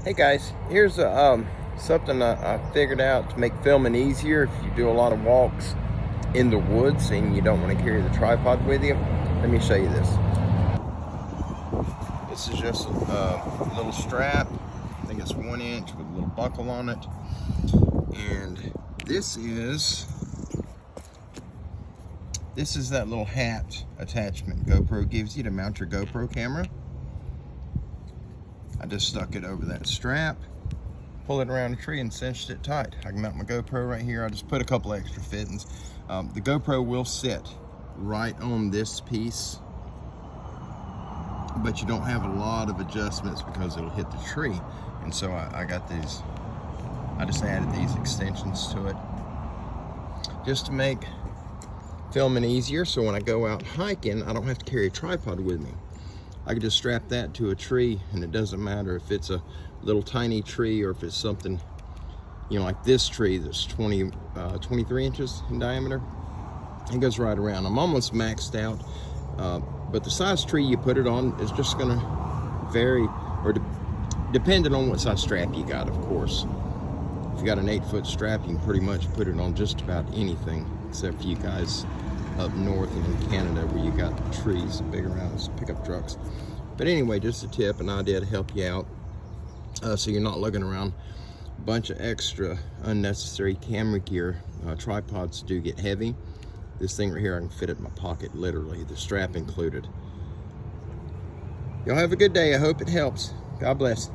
Hey guys, here's something I figured out to make filming easier if you do a lot of walks in the woods and you don't want to carry the tripod with you. Let me show you this. This is just a little strap. I think it's 1 inch with a little buckle on it. And this is that little hat attachment GoPro gives you to mount your GoPro camera. I just stuck it over that strap, pull it around a tree and cinched it tight. I can mount my GoPro right here. I just put a couple extra fittings. The GoPro will sit right on this piece, but you don't have a lot of adjustments because it'll hit the tree. And so I got these, I just added these extensions to it just to make filming easier. So when I go out hiking, I don't have to carry a tripod with me. I can just strap that to a tree, and it doesn't matter if it's a little tiny tree or if it's something, you know, like this tree that's 23 inches in diameter. It goes right around. I'm almost maxed out, but the size tree you put it on is just gonna vary, or depending on what size strap you got, of course. If you got an 8-foot strap, you can pretty much put it on just about anything, except for you guys up north and in Canada where you got the trees, big around pickup trucks. But anyway, just a tip, an idea to help you out, so you're not lugging around a bunch of extra unnecessary camera gear. Tripods do get heavy. This thing right here, I can fit it in my pocket, literally, the strap included. Y'all have a good day. I hope it helps. God bless.